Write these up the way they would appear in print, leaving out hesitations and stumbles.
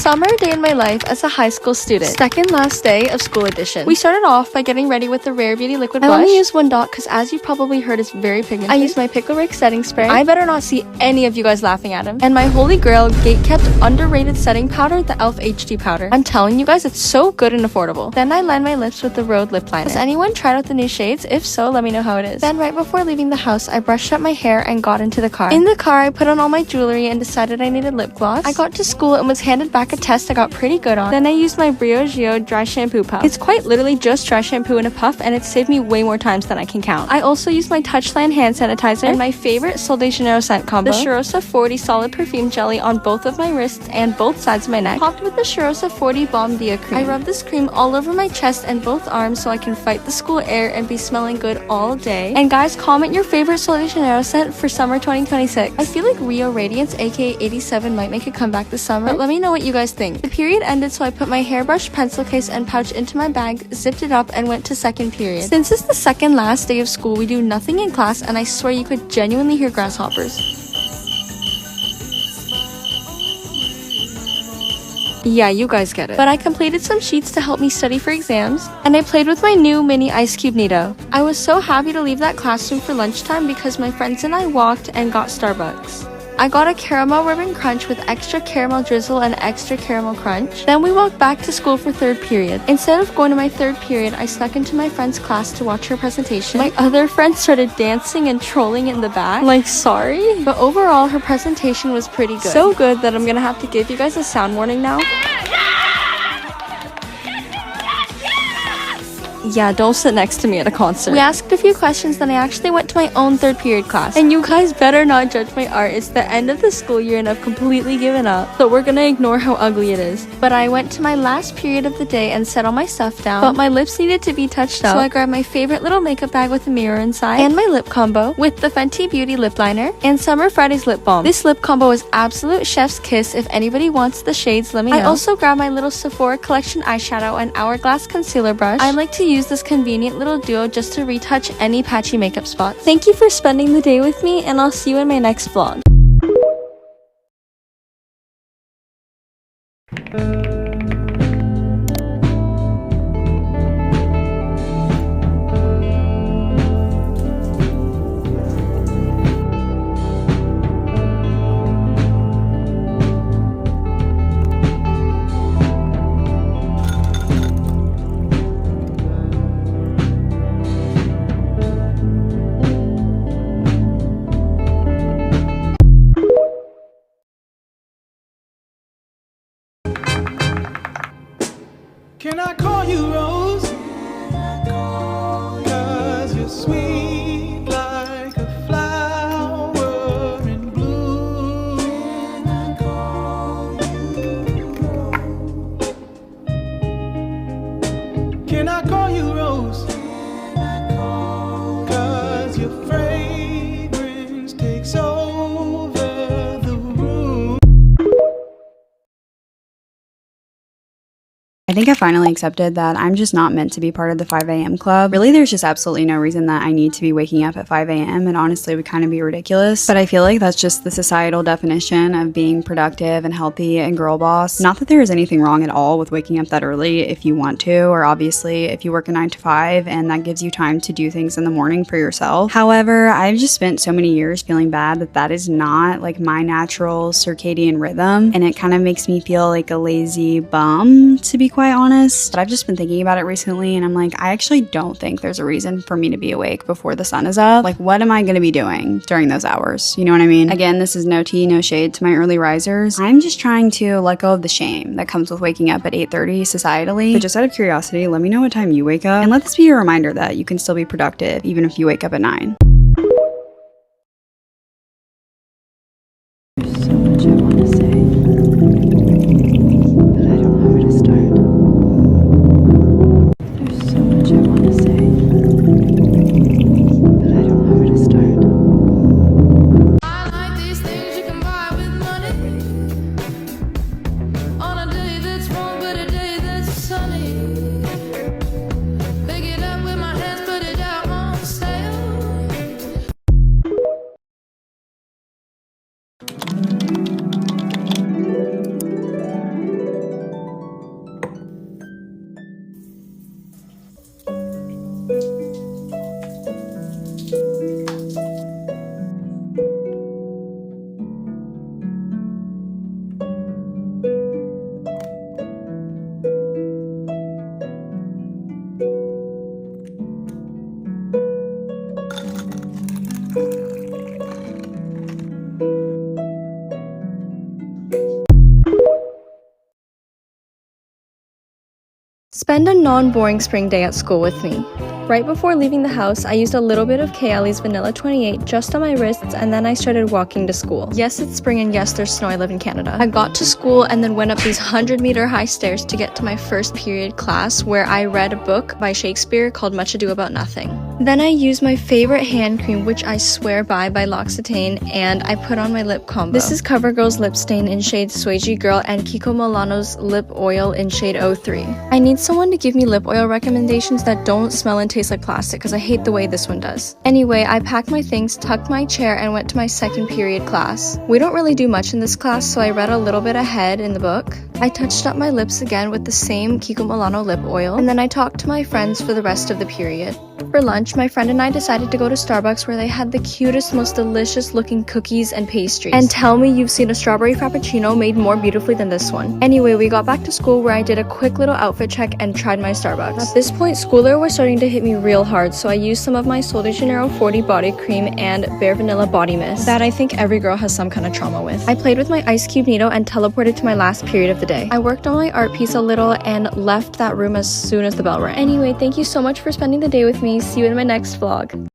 Summer day in my life as a high school student. Second last day of school edition. We started off by getting ready with the Rare Beauty liquid blush. I only used one dot because, as you probably heard, it's very pigmented. I used my Pickle Rick setting spray. I better not see any of you guys laughing at him. And my holy grail, gate-kept underrated setting powder, the e.l.f. HD powder. I'm telling you guys, it's so good and affordable. Then I lined my lips with the Rode lip liner. Has anyone tried out the new shades? If so, let me know how it is. Then right before leaving the house, I brushed up my hair and got into the car. In the car, I put on all my jewelry and decided I needed lip gloss. I got to school and was handed back a test I got pretty good on. Then I used my Briogeo dry shampoo puff. It's quite literally just dry shampoo in a puff, and it saved me way more times than I can count. I also used my Touchland hand sanitizer and my favorite Sol de Janeiro scent combo, the Cheirosa 40 solid perfume jelly on both of my wrists and both sides of my neck, topped with the Cheirosa 40 Balm Dia cream. I rub this cream all over my chest and both arms so I can fight the school air and be smelling good all day. And guys, comment your favorite Sol de Janeiro scent for summer 2026. I feel like Rio Radiance aka 87 might make a comeback this summer, but let me know what you guys think. The period ended, so I put my hairbrush, pencil case, and pouch into my bag, zipped it up, and went to second period. Since it's the second last day of school, we do nothing in class, and I swear you could genuinely hear grasshoppers. Yeah, you guys get it. But I completed some sheets to help me study for exams, and I played with my new mini ice cube Neato. I was so happy to leave that classroom for lunchtime because my friends and I walked and got Starbucks. I got a caramel ribbon crunch with extra caramel drizzle and extra caramel crunch. Then we walked back to school for third period. Instead of going to my third period, I snuck into my friend's class to watch her presentation. My other friends started dancing and trolling in the back. Like, sorry? But overall, her presentation was pretty good. So good that I'm gonna have to give you guys a sound warning now. Yeah, don't sit next to me at a concert. We asked a few questions, then I actually went to my own third period class. And you guys better not judge my art. It's the end of the school year and I've completely given up. So we're gonna ignore how ugly it is. But I went to my last period of the day and set all my stuff down. But my lips needed to be touched up. So I grabbed my favorite little makeup bag with a mirror inside, and my lip combo with the Fenty Beauty lip liner and Summer Friday's lip balm. This lip combo is absolute chef's kiss. If anybody wants the shades, let me know. I also grabbed my little Sephora collection eyeshadow and Hourglass concealer brush. I like to use this convenient little duo just to retouch any patchy makeup spots. Thank you for spending the day with me, and I'll see you in my next vlog. Can I call you Rose? Cause you're sweet like a flower in bloom. Can I call you Rose? Can I call you Rose? Cause your fragrance takes over the room. I think I finally accepted that I'm just not meant to be part of the 5 a.m. club. Really, there's just absolutely no reason that I need to be waking up at 5 a.m. and honestly it would kind of be ridiculous. But I feel like that's just the societal definition of being productive and healthy and girl boss. Not that there is anything wrong at all with waking up that early if you want to, or obviously if you work a 9 to 5 and that gives you time to do things in the morning for yourself. However, I've just spent so many years feeling bad that that is not like my natural circadian rhythm, and it kind of makes me feel like a lazy bum, to be quite honest. But I've just been thinking about it recently and I'm like, I actually don't think there's a reason for me to be awake before the sun is up. Like, what am I going to be doing during those hours? You know what I mean? Again, this is no tea, no shade to my early risers. I'm just trying to let go of the shame that comes with waking up at 8:30 societally. But just out of curiosity, let me know what time you wake up, and let this be a reminder that you can still be productive even if you wake up at 9. There's so much I want to say, but I don't know where to start. There's so much I want to say, but I don't know where to start. I like these things you can buy with money. On a day that's warm, but a day that's sunny. Pick it up with my hands, put it out on sale. Spend a non-boring spring day at school with me. Right before leaving the house, I used a little bit of Kayali's Vanilla 28 just on my wrists, and then I started walking to school. Yes, it's spring, and yes, there's snow. I live in Canada. I got to school and then went up these 100-meter high stairs to get to my first period class, where I read a book by Shakespeare called Much Ado About Nothing. Then I used my favorite hand cream, which I swear by L'Occitane, and I put on my lip combo. This is CoverGirl's Lip Stain in shade Swagey Girl and Kiko Milano's lip oil in shade 03. I need someone to give me lip oil recommendations that don't smell and taste like plastic, because I hate the way this one does. Anyway, I packed my things, tucked my chair, and went to my second period class. We don't really do much in this class, so I read a little bit ahead in the book. I touched up my lips again with the same Kiko Milano lip oil, and then I talked to my friends for the rest of the period. For lunch, my friend and I decided to go to Starbucks, where they had the cutest, most delicious looking cookies and pastries. And tell me you've seen a strawberry frappuccino made more beautifully than this one. Anyway, we got back to school, where I did a quick little outfit check and tried my Starbucks. At this point, schooler was starting to hit me real hard, so I used some of my Sol de Janeiro 40 body cream and Bare Vanilla body mist that I think every girl has some kind of trauma with. I played with my ice cube needle and teleported to my last period of the day. I worked on my art piece a little and left that room as soon as the bell rang. Anyway, thank you so much for spending the day with me. See you in my next vlog.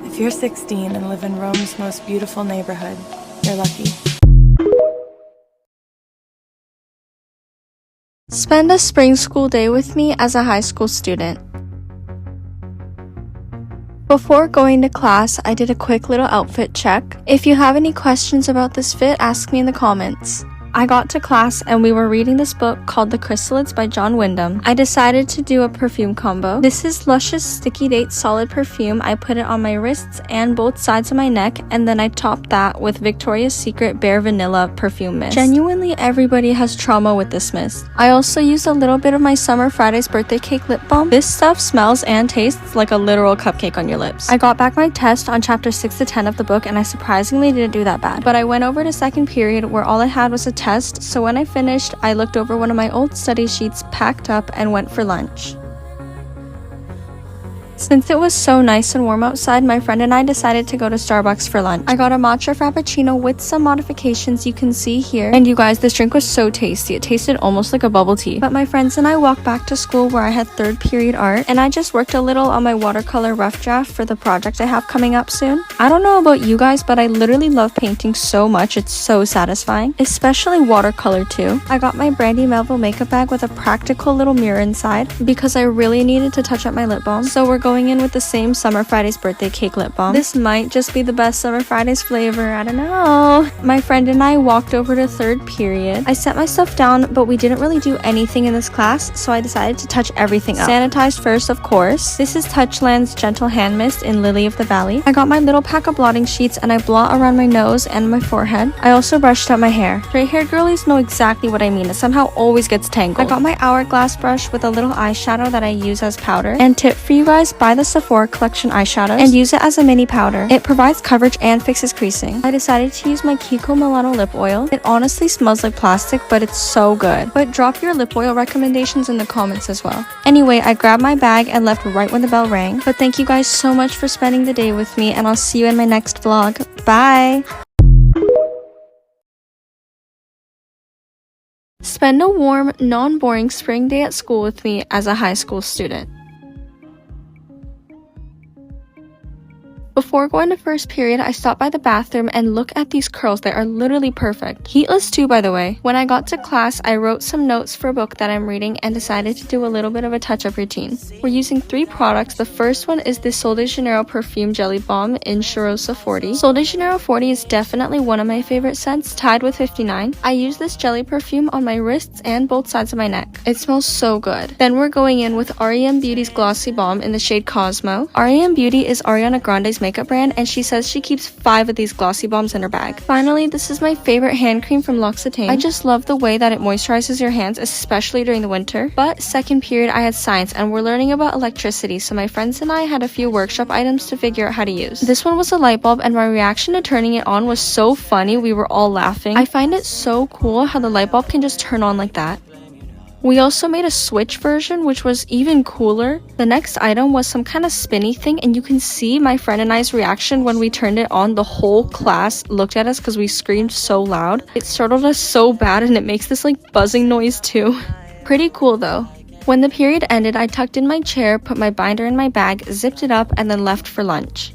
If you're 16 and live in Rome's most beautiful neighborhood, you're lucky. Spend a spring school day with me as a high school student. Before going to class, I did a quick little outfit check. If you have any questions about this fit, ask me in the comments. I got to class and we were reading this book called The Chrysalids by John Wyndham. I decided to do a perfume combo. This is Lush's Sticky Date Solid Perfume. I put it on my wrists and both sides of my neck, and then I topped that with Victoria's Secret Bare Vanilla Perfume Mist. Genuinely, everybody has trauma with this mist. I also used a little bit of my Summer Fridays birthday cake lip balm. This stuff smells and tastes like a literal cupcake on your lips. I got back my test on chapter 6 to 10 of the book, and I surprisingly didn't do that bad. But I went over to second period, where all I had was a test, so when I finished, I looked over one of my old study sheets, packed up, and went for lunch. Since it was so nice and warm outside, my friend and I decided to go to Starbucks for lunch. I got a matcha frappuccino with some modifications you can see here. And you guys, this drink was so tasty. It tasted almost like a bubble tea. But my friends and I walked back to school, where I had third period art, and I just worked a little on my watercolor rough draft for the project I have coming up soon. I don't know about you guys, but I literally love painting so much. It's so satisfying, especially watercolor too. I got my Brandy Melville makeup bag with a practical little mirror inside because I really needed to touch up my lip balm. So we're going in with the same Summer Fridays birthday cake lip balm. This might just be the best Summer Fridays flavor, I don't know. My friend and I walked over to third period. I set my stuff down, but we didn't really do anything in this class, so I decided to touch everything up. Sanitized first, of course. This is Touchland's Gentle Hand Mist in Lily of the Valley. I got my little pack of blotting sheets and I blot around my nose and my forehead. I also brushed out my hair. Straight-haired girlies know exactly what I mean. It somehow always gets tangled. I got my hourglass brush with a little eyeshadow that I use as powder. And tip for you guys, buy the Sephora collection eyeshadows and use it as a mini powder. It provides coverage and fixes creasing. I decided to use my Kiko Milano lip oil. It honestly smells like plastic, but it's so good. But drop your lip oil recommendations in the comments as well. Anyway, I grabbed my bag and left right when the bell rang. But thank you guys so much for spending the day with me, and I'll see you in my next vlog. Bye! Spend a warm, non-boring spring day at school with me as a high school student. Before going to first period, I stopped by the bathroom and look at these curls. They are literally perfect. Heatless too, by the way. When I got to class, I wrote some notes for a book that I'm reading and decided to do a little bit of a touch-up routine. We're using 3 products. The first one is the Sol de Janeiro Perfume Jelly Balm in Cheirosa 40. Sol de Janeiro 40 is definitely one of my favorite scents, tied with 59. I use this jelly perfume on my wrists and both sides of my neck. It smells so good. Then we're going in with REM Beauty's Glossy Balm in the shade Cosmo. REM Beauty is Ariana Grande's makeup brand, and she says she keeps 5 of these glossy balms in her bag. Finally, this is my favorite hand cream from L'Occitane. I just love the way that it moisturizes your hands, especially during the winter. But second period, I had science and we're learning about electricity, so my friends and I had a few workshop items to figure out how to use. This one was a light bulb, and my reaction to turning it on was so funny. We were all laughing. I find it so cool how the light bulb can just turn on like that. We also made a switch version, which was even cooler. The next item was some kind of spinny thing, and you can see my friend and I's reaction when we turned it on. The whole class looked at us because we screamed so loud. It startled us so bad, and it makes this like buzzing noise too. Pretty cool though. When the period ended, I tucked in my chair, put my binder in my bag, zipped it up, and then left for lunch.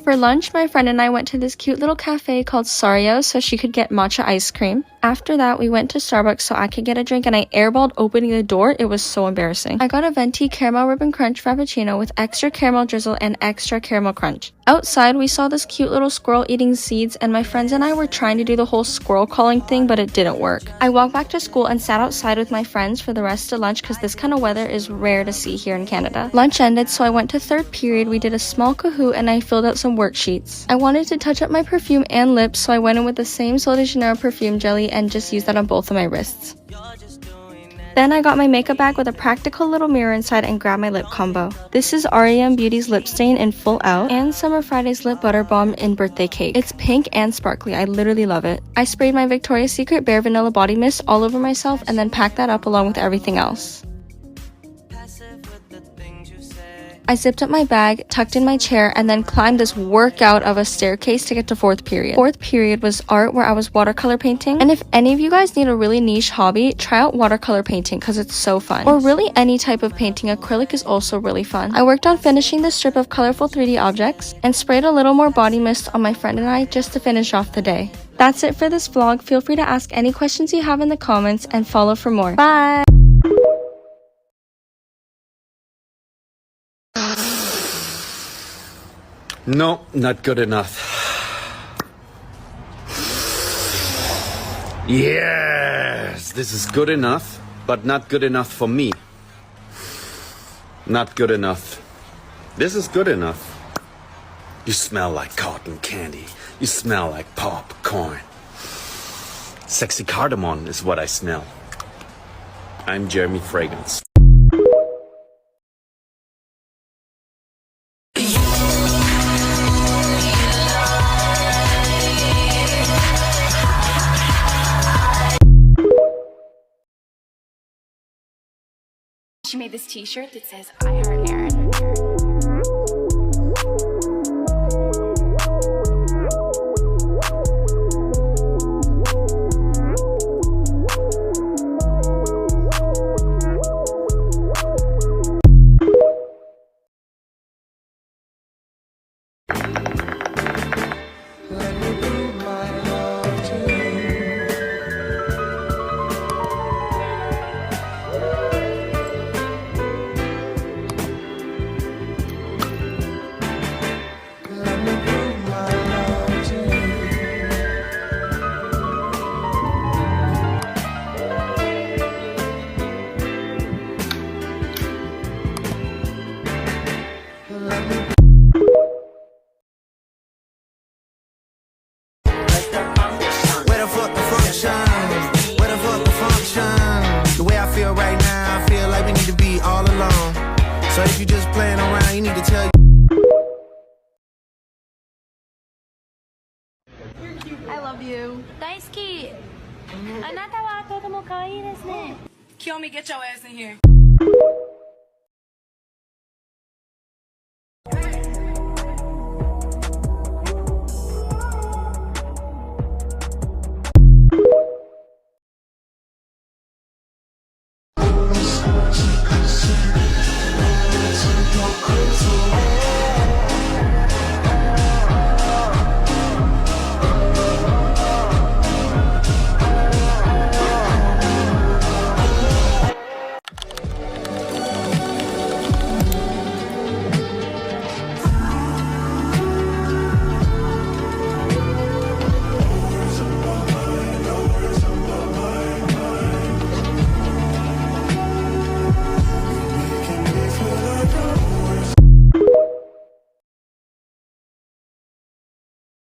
For lunch, my friend and I went to this cute little cafe called Sario so she could get matcha ice cream. After that, we went to Starbucks so I could get a drink, and I airballed opening the door. It was so embarrassing. I got a venti caramel ribbon crunch frappuccino with extra caramel drizzle and extra caramel crunch. Outside, we saw this cute little squirrel eating seeds, and my friends and I were trying to do the whole squirrel calling thing, but it didn't work. I walked back to school and sat outside with my friends for the rest of lunch because this kind of weather is rare to see here in Canada. Lunch ended, so I went to third period. We did a small Kahoot and I filled out some worksheets. I wanted to touch up my perfume and lips, so I went in with the same Sol de Janeiro perfume jelly and just used that on both of my wrists. Then I got my makeup bag with a practical little mirror inside and grabbed my lip combo. This is REM Beauty's Lip Stain in Full Out and Summer Friday's Lip Butter Balm in Birthday Cake. It's pink and sparkly. I literally love it. I sprayed my Victoria's Secret Bare Vanilla Body Mist all over myself and then packed that up along with everything else. I zipped up my bag, tucked in my chair, and then climbed this workout of a staircase to get to fourth period. Fourth period was art, where I was watercolor painting. And if any of you guys need a really niche hobby, try out watercolor painting because it's so fun. Or really any type of painting. Acrylic is also really fun. I worked on finishing the strip of colorful 3D objects and sprayed a little more body mist on my friend and I just to finish off the day. That's it for this vlog. Feel free to ask any questions you have in the comments and follow for more. Bye! No, not good enough. Yes, this is good enough, but not good enough for me. Not good enough. This is good enough. You smell like cotton candy. You smell like popcorn. Sexy cardamom is what I smell. I'm Jeremy Fragrance. She made this t-shirt that says, I heart Aaron. So if you just playing around, you need to tell you. I love you. 大好き。あなたはとても可愛いですね。Kill me, get your ass in here. Crazy.